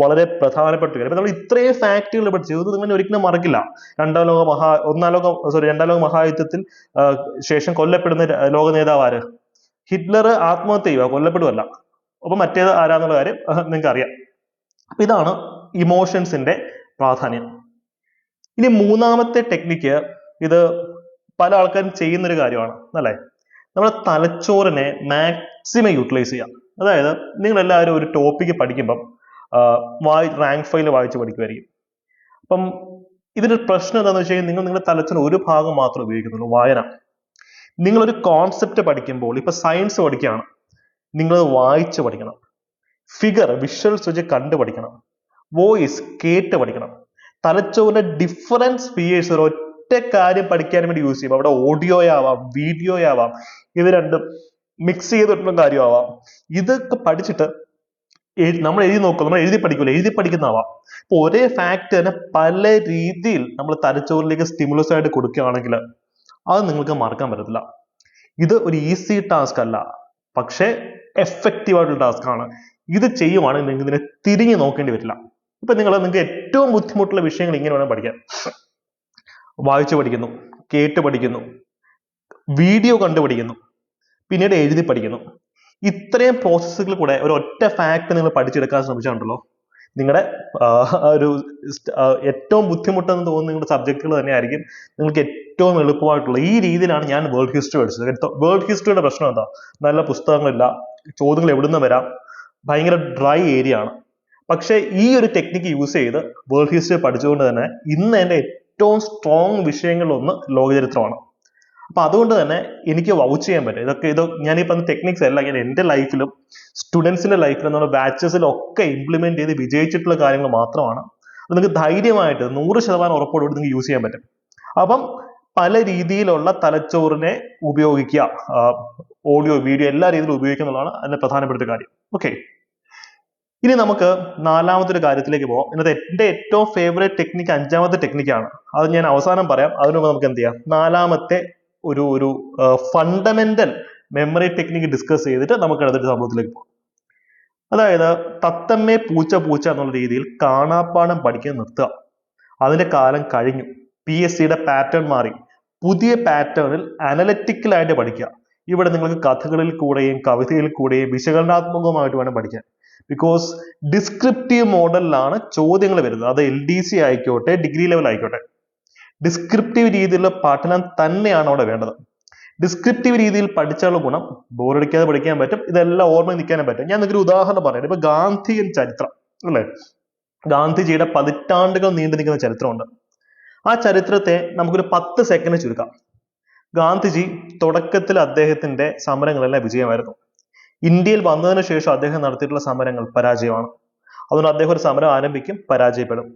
വളരെ പ്രധാനപ്പെട്ട കാര്യം. നമ്മൾ ഇത്രയും ഫാക്ടുകൾ പഠിച്ചത് നിങ്ങൾ ഒരിക്കലും മറക്കില്ല. രണ്ടാം ലോക മഹായുദ്ധത്തിൽ ശേഷം കൊല്ലപ്പെടുന്ന ലോക നേതാവ് ആര്? ഹിറ്റ്ലർ ആത്മഹത്യ ചെയ്യുക, കൊല്ലപ്പെടുവല്ല. അപ്പൊ മറ്റേത് ആരാന്നുള്ള കാര്യം നിങ്ങൾക്ക് അറിയാം. അപ്പൊ ഇതാണ് ഇമോഷൻസിന്റെ പ്രാധാന്യം. ഇനി മൂന്നാമത്തെ ടെക്നിക്ക്, ഇത് പല ആൾക്കാരും ചെയ്യുന്നൊരു കാര്യമാണ്, അല്ലെ? നമ്മുടെ തലച്ചോറിനെ മാക്സിമം യൂട്ടിലൈസ് ചെയ്യാം. അതായത് നിങ്ങൾ എല്ലാവരും ഒരു ടോപ്പിക്ക് പഠിക്കുമ്പം റാങ്ക് ഫയൽ വായിച്ച് പഠിക്കുമായിരിക്കും. അപ്പം ഇതിന്റെ പ്രശ്നം എന്താണെന്ന് വെച്ച് കഴിഞ്ഞാൽ നിങ്ങൾ നിങ്ങളുടെ തലച്ചോറ് ഒരു ഭാഗം മാത്രം ഉപയോഗിക്കുന്നുള്ളൂ, വായന. നിങ്ങളൊരു കോൺസെപ്റ്റ് പഠിക്കുമ്പോൾ, ഇപ്പൊ സയൻസ് പഠിക്കുകയാണ്, നിങ്ങൾ വായിച്ച് പഠിക്കണം. വിഷ്വൽസ് വെച്ച് കണ്ടു പഠിക്കണം. വോയിസ് കേട്ട് പഠിക്കണം. തലച്ചോറിന്റെ ഡിഫറൻറ്റ് സ്പിയേഴ്സ് ഒരു ഒറ്റ കാര്യം പഠിക്കാൻ വേണ്ടി യൂസ് ചെയ്യും. അവിടെ ഓഡിയോയാവാം, വീഡിയോയാവാം, ഇത് രണ്ടും മിക്സ് ചെയ്തിട്ടുള്ള കാര്യമാവാം. ഇതൊക്കെ പഠിച്ചിട്ട് നമ്മൾ എഴുതി നോക്കും, നമ്മൾ എഴുതി പഠിക്കൂല, എഴുതി പഠിക്കുന്നതാവാം. അപ്പൊ ഒരേ ഫാക്ട് തന്നെ പല രീതിയിൽ നമ്മൾ തലച്ചോറിലേക്ക് സ്റ്റിമുലസ് ആയിട്ട് കൊടുക്കുകയാണെങ്കിൽ അത് നിങ്ങൾക്ക് മറക്കാൻ പറ്റത്തില്ല. ഇത് ഒരു ഈസി ടാസ്ക് അല്ല, പക്ഷെ എഫക്റ്റീവ് ആയിട്ടുള്ള ടാസ്ക് ആണ്. ഇത് ചെയ്യുവാണെങ്കിൽ നിങ്ങൾക്ക് ഇതിനെ തിരിഞ്ഞു നോക്കേണ്ടി വരില്ല. ഇപ്പൊ നിങ്ങൾക്ക് ഏറ്റവും ബുദ്ധിമുട്ടുള്ള വിഷയങ്ങൾ ഇങ്ങനെ വേണം പഠിക്കാൻ. വായിച്ചു പഠിക്കുന്നു, കേട്ട് പഠിക്കുന്നു, വീഡിയോ കണ്ടുപഠിക്കുന്നു, പിന്നീട് എഴുതി പഠിക്കുന്നു. ഇത്രയും പ്രോസസ്സുകൾ കൂടെ ഒരു ഒറ്റ ഫാക്ട് നിങ്ങൾ പഠിച്ചെടുക്കാൻ ശ്രമിച്ചാണല്ലോ, നിങ്ങളുടെ ഒരു ഏറ്റവും ബുദ്ധിമുട്ടെന്ന് തോന്നുന്ന നിങ്ങളുടെ സബ്ജക്റ്റുകൾ തന്നെയായിരിക്കും നിങ്ങൾക്ക് ഏറ്റവും എളുപ്പമായിട്ടുള്ള. ഈ രീതിയിലാണ് ഞാൻ വേൾഡ് ഹിസ്റ്ററി പഠിച്ചത്. വേൾഡ് ഹിസ്റ്ററിയുടെ പ്രശ്നം എന്താ? നല്ല പുസ്തകങ്ങളില്ല, ചോദ്യങ്ങൾ എവിടുന്ന് വരാം, ഭയങ്കര ഡ്രൈ ഏരിയ ആണ്. പക്ഷെ ഈ ഒരു ടെക്നിക്ക് യൂസ് ചെയ്ത് വേൾഡ് ഹിസ്റ്ററി പഠിച്ചുകൊണ്ട് തന്നെ ഇന്ന് എൻ്റെ ഏറ്റവും സ്ട്രോങ് വിഷയങ്ങളിലൊന്ന് ലോകചരിത്രമാണ്. അപ്പൊ അതുകൊണ്ട് തന്നെ എനിക്ക് വൗച്ച് ചെയ്യാൻ പറ്റും. ഇത് ഞാനീ പറഞ്ഞ ടെക്നിക്സ് എല്ലാം ഞാൻ എൻ്റെ ലൈഫിലും സ്റ്റുഡൻസിന്റെ ലൈഫിലും നമ്മുടെ ബാച്ചസിലും ഒക്കെ ഇംപ്ലിമെന്റ് ചെയ്ത് വിജയിച്ചിട്ടുള്ള കാര്യങ്ങൾ മാത്രമാണ്. അത് നിങ്ങൾക്ക് ധൈര്യമായിട്ട് 100% ഉറപ്പോടുകൂടി നിങ്ങൾക്ക് യൂസ് ചെയ്യാൻ പറ്റും. അപ്പം പല രീതിയിലുള്ള തലച്ചോറിനെ ഉപയോഗിക്കുക, ഓഡിയോ വീഡിയോ എല്ലാ രീതിയിലും ഉപയോഗിക്കുക എന്നുള്ളതാണ് അതിന്റെ പ്രധാനപ്പെട്ട ഒരു കാര്യം. ഓക്കെ, ഇനി നമുക്ക് നാലാമത്തെ ഒരു കാര്യത്തിലേക്ക് പോകാം. ഇന്നത്തെ എന്റെ ഏറ്റവും ഫേവറേറ്റ് ടെക്നിക്ക് അഞ്ചാമത്തെ ടെക്നിക്കാണ്. അത് ഞാൻ അവസാനം പറയാം. അതിനു മുമ്പ് നമുക്ക് എന്ത് ചെയ്യാം, നാലാമത്തെ ഒരു ഫണ്ടമെന്റൽ മെമ്മറി ടെക്നിക്ക് ഡിസ്കസ് ചെയ്തിട്ട് നമുക്ക് അടുത്തൊരു സംഭവത്തിലേക്ക് പോകാം. അതായത് തത്തമ്മേ പൂച്ച പൂച്ച എന്നുള്ള രീതിയിൽ കാണാപ്പാഠം പഠിക്കാൻ നിർത്തുക. അതിന്റെ കാലം കഴിഞ്ഞു. PSCയുടെ പാറ്റേൺ മാറി. പുതിയ പാറ്റേണിൽ അനലറ്റിക്കലായിട്ട് പഠിക്കുക. ഇവിടെ നിങ്ങൾക്ക് കഥകളിൽ കൂടെയും കവിതയിൽ കൂടെയും വിശകലനാത്മകമായിട്ട് വേണം പഠിക്കാൻ. ബിക്കോസ് ഡിസ്ക്രിപ്റ്റീവ് മോഡലിലാണ് ചോദ്യങ്ങൾ വരുന്നത്. അത് LDC ആയിക്കോട്ടെ, ഡിഗ്രി ലെവൽ ആയിക്കോട്ടെ. ഡിസ്ക്രിപ്റ്റീവ് രീതിയിലുള്ള പഠനം തന്നെയാണ് അവിടെ വേണ്ടത്. ഡിസ്ക്രിപ്റ്റീവ് രീതിയിൽ പഠിച്ചാലുള്ള ഗുണം ബോറടിക്കാതെ പഠിക്കാൻ പറ്റും. ഇതെല്ലാം ഓർമ്മ നിൽക്കാനും പറ്റും. ഞാൻ നിങ്ങൾക്ക് ഒരു ഉദാഹരണം പറയാം. ഇപ്പൊ ഗാന്ധിയൻ ചരിത്രം അല്ലെ, ഗാന്ധിജിയുടെ പതിറ്റാണ്ടുകൾ നീണ്ടു നിൽക്കുന്ന ചരിത്രമുണ്ട്. ആ ചരിത്രത്തെ നമുക്കൊരു 10 സെക്കൻഡ് ചുരുക്കാം. ഗാന്ധിജി തുടക്കത്തിൽ അദ്ദേഹത്തിന്റെ സമരങ്ങളെല്ലാം വിജയമായിരുന്നു. ഇന്ത്യയിൽ വന്നതിന് ശേഷം അദ്ദേഹം നടത്തിയിട്ടുള്ള സമരങ്ങൾ പരാജയമാണ്. അതുകൊണ്ട് അദ്ദേഹം ഒരു സമരം ആരംഭിക്കും, പരാജയപ്പെടും,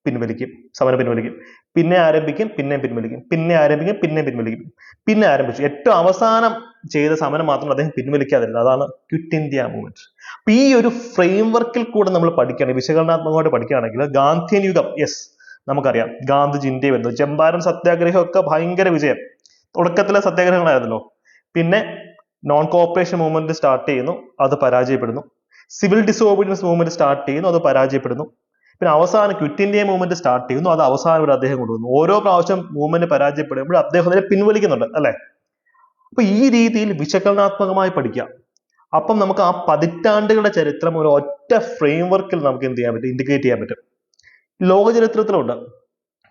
പിൻവലിക്കും, സമരം പിൻവലിക്കും, പിന്നെ ആരംഭിക്കും, പിന്നെ പിൻവലിക്കും, പിന്നെ ആരംഭിക്കും, പിന്നെ പിൻവലിക്കും, പിന്നെ ആരംഭിച്ചു. ഏറ്റവും അവസാനം ചെയ്ത സമരം മാത്രം അദ്ദേഹം പിൻവലിക്കാതിരുന്നത്. അതാണ് ക്വിറ്റ് ഇന്ത്യ മൂവ്മെന്റ്. അപ്പൊ ഈ ഒരു ഫ്രെയിം വർക്കിൽ കൂടെ നമ്മൾ പഠിക്കുകയാണെങ്കിൽ, വിശകലനാത്മകമായിട്ട് പഠിക്കുകയാണെങ്കിൽ, ഗാന്ധിയൻ യുഗം, യെസ് നമുക്കറിയാം ഗാന്ധിജി ഇന്ത്യ വരുന്നത്, ചമ്പാരൻ സത്യാഗ്രഹം ഒക്കെ ഭയങ്കര വിജയം, തുടക്കത്തിലെ സത്യാഗ്രഹങ്ങളായിരുന്നല്ലോ. പിന്നെ നോൺ കോപ്പറേഷൻ മൂവ്മെന്റ് സ്റ്റാർട്ട് ചെയ്യുന്നു, അത് പരാജയപ്പെടുന്നു. സിവിൽ ഡിസോബീഡിയൻസ് മൂവ്മെന്റ് സ്റ്റാർട്ട് ചെയ്യുന്നു, അത് പരാജയപ്പെടുന്നു. പിന്നെ അവസാനം ക്വിറ്റ് ഇന്ത്യ മൂവ്മെന്റ് സ്റ്റാർട്ട് ചെയ്യുന്നു, അത് അവസാനം ഒരു അദ്ദേഹം കൊണ്ടുവന്നു. ഓരോ പ്രാവശ്യം മൂവ്മെന്റ് പരാജയപ്പെടുമ്പോൾ അദ്ദേഹം അതിനെ പിൻവലിക്കുന്നുണ്ട് അല്ലെ. അപ്പൊ ഈ രീതിയിൽ വിശകലനാത്മകമായി പഠിക്കാം. അപ്പം നമുക്ക് ആ പതിറ്റാണ്ടുകളുടെ ചരിത്രം ഒരു ഒറ്റ ഫ്രെയിം വർക്കിൽ നമുക്ക് എന്ത് ചെയ്യാൻ പറ്റും, ഇന്റഗ്രേറ്റ് ചെയ്യാൻ പറ്റും. ലോക ചരിത്രത്തിലുണ്ട്.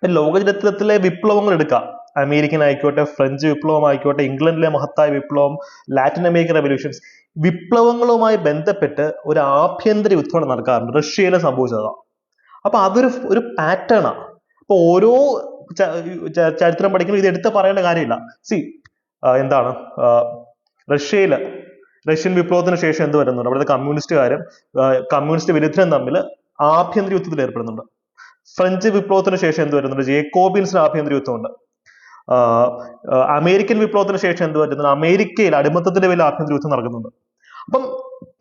ലോക ചരിത്രത്തിലെ വിപ്ലവങ്ങൾ എടുക്കാം. അമേരിക്കൻ ആയിക്കോട്ടെ, ഫ്രഞ്ച് വിപ്ലവം ആയിക്കോട്ടെ, ഇംഗ്ലണ്ടിലെ മഹത്തായ വിപ്ലവം, ലാറ്റിൻ അമേരിക്കൻ റെവല്യൂഷൻസ്, വിപ്ലവങ്ങളുമായി ബന്ധപ്പെട്ട് ഒരു ആഭ്യന്തര യുദ്ധം നടക്കാറുണ്ട്. റഷ്യയിലെ സംഭവിച്ചതാണ്. അപ്പൊ അതൊരു പാറ്റേൺ ആണ്. അപ്പൊ ഓരോ ചരിത്രം പഠിക്കുമ്പോൾ ഇത് എടുത്ത് പറയേണ്ട കാര്യമില്ല. എന്താണ് റഷ്യൻ വിപ്ലവത്തിന് ശേഷം എന്ത് വരുന്നുണ്ട്, അവിടുത്തെ കമ്മ്യൂണിസ്റ്റുകാരും കമ്മ്യൂണിസ്റ്റ് വിരുദ്ധരും തമ്മിൽ ആഭ്യന്തര യുദ്ധത്തിൽ ഏർപ്പെടുന്നുണ്ട്. ഫ്രഞ്ച് വിപ്ലവത്തിന് ശേഷം എന്ത് വരുന്നുണ്ട്, ജേക്കോബിയൻസിന് ആഭ്യന്തര യുദ്ധമുണ്ട്. അമേരിക്കൻ വിപ്ലവത്തിന് ശേഷം എന്ത് വരുന്നുണ്ട്, അമേരിക്കയിൽ അടിമത്തത്തിന്റെ പേരിൽ ആഭ്യന്തര യുദ്ധം നടക്കുന്നുണ്ട്. അപ്പം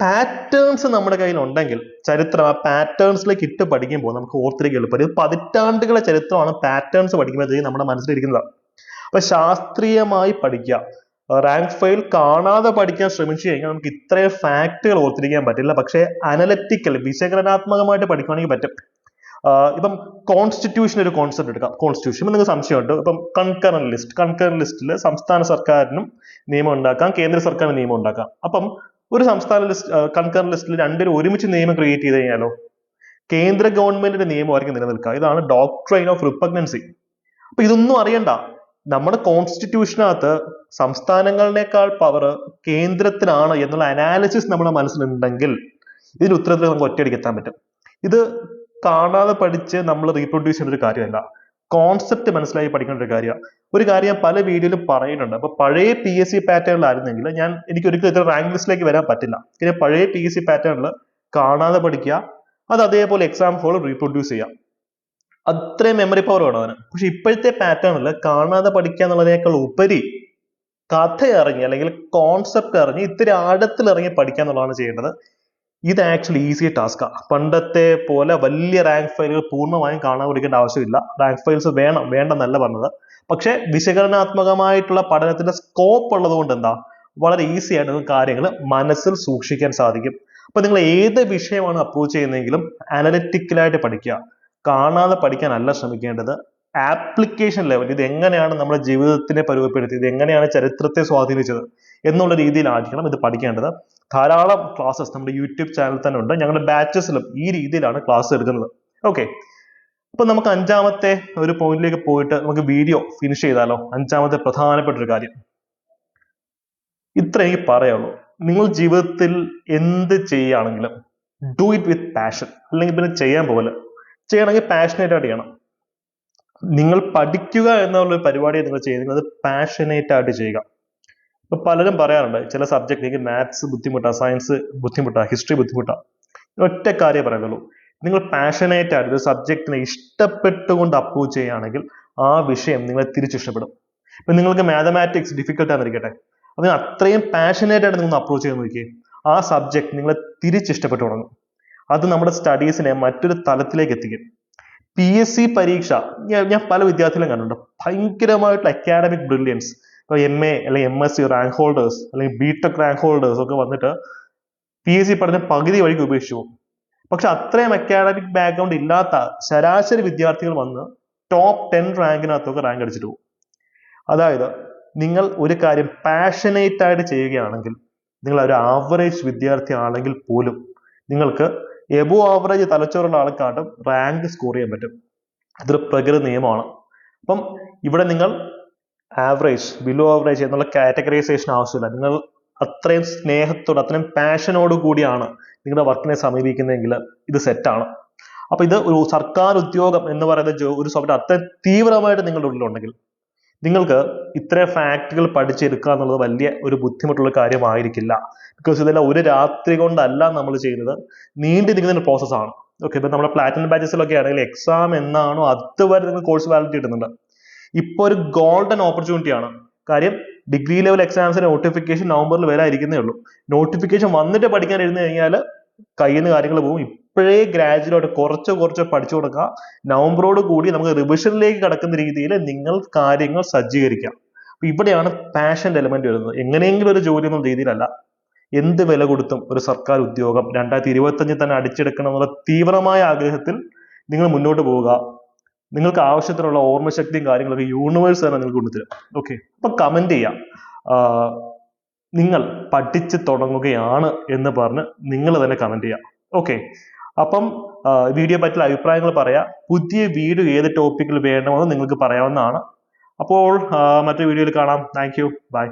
പാറ്റേൺസ് നമ്മുടെ കയ്യിൽ ഉണ്ടെങ്കിൽ ചരിത്രം ആ പാറ്റേൺസിലേക്ക് ഇട്ട് പഠിക്കുമ്പോൾ നമുക്ക് ഓർത്തിരിക്കുക എളുപ്പം. ഇത് പതിറ്റാണ്ടുകളെ ചരിത്രമാണ് പാറ്റേൺസ് പഠിക്കുമ്പോഴത്തേക്കും നമ്മുടെ മനസ്സിലിരിക്കുന്നത്. അപ്പൊ ശാസ്ത്രീയമായി പഠിക്കുക. റാങ്ക് ഫയൽ കാണാതെ പഠിക്കാൻ ശ്രമിച്ചു കഴിഞ്ഞാൽ നമുക്ക് ഇത്രയും ഫാക്ടുകൾ ഓർത്തിരിക്കാൻ പറ്റില്ല. പക്ഷേ അനലറ്റിക്കൽ വിശകലനാത്മകമായിട്ട് പഠിക്കുകയാണെങ്കിൽ പറ്റും. ഇപ്പം കോൺസ്റ്റിറ്റ്യൂഷൻ ഒരു കോൺസെപ്റ്റ് എടുക്കാം. കോൺസ്റ്റിറ്റ്യൂഷൻ നിങ്ങൾക്ക് സംശയമുണ്ട്. ഇപ്പം കൺകറന്റ് ലിസ്റ്റിൽ സംസ്ഥാന സർക്കാരിനും നിയമം ഉണ്ടാക്കാം, കേന്ദ്ര സർക്കാരിന് നിയമം ഉണ്ടാക്കാം. അപ്പം ഒരു സംസ്ഥാന കൺകറന്റ് ലിസ്റ്റിൽ രണ്ടുപേരും ഒരുമിച്ച് നിയമം ക്രിയേറ്റ് ചെയ്ത് കഴിഞ്ഞാലോ കേന്ദ്ര ഗവൺമെന്റിന്റെ നിയമമായിരിക്കും നിലനിൽക്കുക. ഇതാണ് ഡോക്ട്രൈൻ ഓഫ് റിപ്പഗ്നൻസി. അപ്പൊ ഇതൊന്നും അറിയണ്ട. നമ്മുടെ കോൺസ്റ്റിറ്റ്യൂഷനകത്ത് സംസ്ഥാനങ്ങളെക്കാൾ പവർ കേന്ദ്രത്തിനാണ് എന്നുള്ള അനാലിസിസ് നമ്മുടെ മനസ്സിലുണ്ടെങ്കിൽ ഇതിന് ഉത്തരത്തിൽ നമുക്ക് ഒറ്റയടിക്ക് എത്താൻ പറ്റും. ഇത് കാണാതെ പഠിച്ച് നമ്മൾ റീപ്രൊഡ്യൂസ് ചെയ്യുന്ന ഒരു കാര്യമല്ല, കോൺസെപ്റ്റ് മനസ്സിലായി പഠിക്കേണ്ട ഒരു കാര്യമാണ്. ഒരു കാര്യം ഞാൻ പല വീഡിയോയിലും പറയുന്നുണ്ട്. അപ്പൊ പഴയ PSC പാറ്റേണിലായിരുന്നെങ്കിൽ എനിക്ക് ഒരിക്കലും ഇത്ര റാങ്ക് ലിസ്റ്റിലേക്ക് വരാൻ പറ്റില്ല. പിന്നെ പഴയ PSC പാറ്റേണിൽ കാണാതെ പഠിക്കുക, അത് അതേപോലെ എക്സാം ഹോൾ റീപ്രൊഡ്യൂസ് ചെയ്യാം. അത്രയും മെമ്മറി പവർ വേണം അതിന്. പക്ഷെ ഇപ്പോഴത്തെ പാറ്റേണിൽ കാണാതെ പഠിക്കുക എന്നുള്ളതിനേക്കാൾ ഉപരി കഥ അറിഞ്ഞ് അല്ലെങ്കിൽ കോൺസെപ്റ്റ് അറിഞ്ഞ് ഇത്തിരി ആഴത്തിൽ ഇറങ്ങി പഠിക്കുക എന്നുള്ളതാണ് ചെയ്യേണ്ടത്. ഇത് ആക്ച്വലി ഈസി ടാസ്കാണ്. പണ്ടത്തെ പോലെ വലിയ റാങ്ക് ഫയലുകൾ പൂർണ്ണമായും കാണാൻ പഠിക്കേണ്ട ആവശ്യമില്ല. റാങ്ക് ഫയൽസ് വേണ്ടെന്നല്ല പറഞ്ഞത്. പക്ഷെ വിശകലനാത്മകമായിട്ടുള്ള പഠനത്തിന്റെ സ്കോപ്പ് ഉള്ളത് കൊണ്ട് വളരെ ഈസി ആയിട്ട് നിങ്ങൾക്ക് കാര്യങ്ങൾ മനസ്സിൽ സൂക്ഷിക്കാൻ സാധിക്കും. അപ്പൊ നിങ്ങൾ ഏത് വിഷയമാണ് അപ്രോച്ച് ചെയ്യുന്നതെങ്കിലും അനലിറ്റിക്കലായിട്ട് പഠിക്കുക. കാണാതെ പഠിക്കാനല്ല ശ്രമിക്കേണ്ടത്. ആപ്ലിക്കേഷൻ ലെവൽ, ഇത് എങ്ങനെയാണ് നമ്മുടെ ജീവിതത്തിനെ പരുവപ്പെടുത്തിയത്, എങ്ങനെയാണ് ചരിത്രത്തെ സ്വാധീനിച്ചത് എന്നുള്ള രീതിയിലായിരിക്കണം ഇത് പഠിക്കേണ്ടത്. ധാരാളം ക്ലാസ്സസ് നമ്മുടെ യൂട്യൂബ് ചാനൽ തന്നെ ഉണ്ട്. ഞങ്ങളുടെ ബാച്ചസിലും ഈ രീതിയിലാണ് ക്ലാസ് എടുക്കുന്നത്. ഓക്കെ, അപ്പൊ നമുക്ക് അഞ്ചാമത്തെ ഒരു പോയിന്റിലേക്ക് പോയിട്ട് നമുക്ക് വീഡിയോ ഫിനിഷ് ചെയ്താലോ. അഞ്ചാമത്തെ പ്രധാനപ്പെട്ട ഒരു കാര്യം ഇത്ര എനിക്ക് പറയുള്ളൂ. നിങ്ങൾ ജീവിതത്തിൽ എന്ത് ചെയ്യുകയാണെങ്കിലും ഡു ഇറ്റ് വിത്ത് പാഷൻ. അല്ലെങ്കിൽ പിന്നെ ചെയ്യാൻ പോലെ ചെയ്യണമെങ്കിൽ പാഷനേറ്റ് ആയിട്ട് ചെയ്യണം. നിങ്ങൾ പഠിക്കുക എന്നുള്ളൊരു പരിപാടിയെ നിങ്ങൾ ചെയ്യുന്നത് അത് പാഷനേറ്റ് ആയിട്ട് ചെയ്യുക. ഇപ്പൊ പലരും പറയാറുണ്ട് ചില സബ്ജക്ട് എനിക്ക് മാത്സ് ബുദ്ധിമുട്ടാ, സയൻസ് ബുദ്ധിമുട്ടാ, ഹിസ്റ്ററി ബുദ്ധിമുട്ടാ. ഒറ്റ കാര്യം പറയുന്നുള്ളൂ, നിങ്ങൾ പാഷനേറ്റ് ആയിട്ട് ഒരു സബ്ജക്റ്റിനെ ഇഷ്ടപ്പെട്ടുകൊണ്ട് അപ്രോച്ച് ചെയ്യുകയാണെങ്കിൽ ആ വിഷയം നിങ്ങളെ തിരിച്ചിഷ്ടപ്പെടും. ഇപ്പൊ നിങ്ങൾക്ക് മാത്തമാറ്റിക്സ് ഡിഫിക്കൽട്ട് ആണെന്നിരിക്കട്ടെ, അതിന് അത്രയും പാഷനേറ്റ് ആയിട്ട് നിങ്ങൾ അപ്രോച്ച് ചെയ്ത് നോക്കിയേ, ആ സബ്ജക്ട് നിങ്ങളെ തിരിച്ചിഷ്ടപ്പെട്ടു തുടങ്ങും. അത് നമ്മുടെ സ്റ്റഡീസിനെ മറ്റൊരു തലത്തിലേക്ക് എത്തിക്കും. PSC പരീക്ഷ ഞാൻ പല വിദ്യാർത്ഥികളും കണ്ടിട്ടുണ്ട്, ഭയങ്കരമായിട്ടുള്ള അക്കാഡമിക് ബ്രില്യൻസ്, ഇപ്പോൾ MA അല്ലെങ്കിൽ MSc റാങ്ക് ഹോൾഡേഴ്സ് അല്ലെങ്കിൽ BTech റാങ്ക് ഹോൾഡേഴ്സ് ഒക്കെ വന്നിട്ട് PSC പഠനം പകുതി വഴിക്ക് ഉപേക്ഷിച്ചു പോകും. പക്ഷെ അത്രയും അക്കാഡമിക് ബാക്ക്ഗ്രൗണ്ട് ഇല്ലാത്ത ശരാശരി വിദ്യാർത്ഥികൾ വന്ന് ടോപ്പ് 10 റാങ്കിനകത്തൊക്കെ റാങ്ക് അടിച്ചിട്ട് പോകും. അതായത് നിങ്ങൾ ഒരു കാര്യം പാഷനേറ്റ് ആയിട്ട് ചെയ്യുകയാണെങ്കിൽ, നിങ്ങൾ ഒരു ആവറേജ് വിദ്യാർത്ഥി ആണെങ്കിൽ പോലും നിങ്ങൾക്ക് എബോ ആവറേജ് തലച്ചോറുള്ള ആൾക്കാട്ടും റാങ്ക് സ്കോർ ചെയ്യാൻ പറ്റും. ഇതൊരു പ്രകൃതി നിയമമാണ്. അപ്പം ഇവിടെ നിങ്ങൾ ആവറേജ്, ബിലോ ആവറേജ് എന്നുള്ള കാറ്റഗറൈസേഷൻ ആവശ്യമില്ല. നിങ്ങൾ അത്രയും സ്നേഹത്തോട്, അത്രയും പാഷനോട് കൂടിയാണ് നിങ്ങളുടെ വർക്കിനെ സമീപിക്കുന്നതെങ്കിൽ ഇത് സെറ്റാണ്. അപ്പൊ ഇത് ഒരു സർക്കാർ ഉദ്യോഗം എന്ന് പറയുന്ന ഒരു സ്വപ്നം അത്രയും തീവ്രമായിട്ട് നിങ്ങളുടെ ഉള്ളിലുണ്ടെങ്കിൽ നിങ്ങൾക്ക് ഇത്രയും ഫാക്ടുകൾ പഠിച്ചെടുക്കുക എന്നുള്ളത് വലിയ ഒരു ബുദ്ധിമുട്ടുള്ള കാര്യമായിരിക്കില്ല. ബിക്കോസ് ഇതെല്ലാം ഒരു രാത്രി കൊണ്ടല്ല നമ്മൾ ചെയ്യുന്നത്, നീണ്ടു നിൽക്കുന്ന പ്രോസസ്സാണ്. ഓക്കെ, ഇപ്പൊ നമ്മുടെ പ്ലാറ്റിനം ബാച്ചസിലൊക്കെ ആണെങ്കിൽ എക്സാം എന്നാണോ അതുവരെ നിങ്ങൾ കോഴ്സ് വാലിഡിറ്റി കിട്ടുന്നുണ്ട്. ഇപ്പൊ ഒരു ഗോൾഡൻ ഓപ്പർച്യൂണിറ്റി ആണ്. കാര്യം ഡിഗ്രി ലെവൽ എക്സാംസിന്റെ നോട്ടിഫിക്കേഷൻ നവംബറിൽ വരാതിരിക്കുന്നേ ഉള്ളൂ. നോട്ടിഫിക്കേഷൻ വന്നിട്ട് പഠിക്കാൻ ഇരുന്ന് കഴിഞ്ഞാൽ കയ്യിൽ നിന്ന് കാര്യങ്ങൾ പോകും. ഇപ്പോഴേ ഗ്രാജുവലായിട്ട് കുറച്ച് പഠിച്ചു കൊടുക്കുക. നവംബറോട് കൂടി നമുക്ക് റിവിഷനിലേക്ക് കടക്കുന്ന രീതിയിൽ നിങ്ങൾ കാര്യങ്ങൾ സജ്ജീകരിക്കാം. അപ്പൊ ഇവിടെയാണ് പാഷന്റെ എലമെന്റ് വരുന്നത്. എങ്ങനെയെങ്കിലും ഒരു ജോലി എന്ന രീതിയിലല്ല, എന്ത് വില കൊടുത്തും ഒരു സർക്കാർ ഉദ്യോഗം 2025 തന്നെ അടിച്ചെടുക്കണം എന്നുള്ള തീവ്രമായ ആഗ്രഹത്തിൽ നിങ്ങൾ മുന്നോട്ട് പോവുക. നിങ്ങൾക്ക് ആവശ്യത്തിനുള്ള ഓർമ്മശക്തിയും കാര്യങ്ങളൊക്കെ യൂണിവേഴ്സ് തന്നെ നിങ്ങൾക്ക് കൊണ്ടുതരും. ഓക്കെ, അപ്പൊ കമന്റ് ചെയ്യാം, നിങ്ങൾ പഠിച്ചു തുടങ്ങുകയാണ് എന്ന് പറഞ്ഞ് നിങ്ങൾ തന്നെ കമന്റ് ചെയ്യാം. ഓക്കെ, അപ്പം വീഡിയോ പറ്റിയ അഭിപ്രായങ്ങൾ പറയാം. പുതിയ വീഡിയോ ഏത് ടോപ്പിക്കിൽ വേണമെന്ന് നിങ്ങൾക്ക് പറയാവുന്നതാണ്. അപ്പോൾ മറ്റൊരു വീഡിയോയിൽ കാണാം. Thank you, by.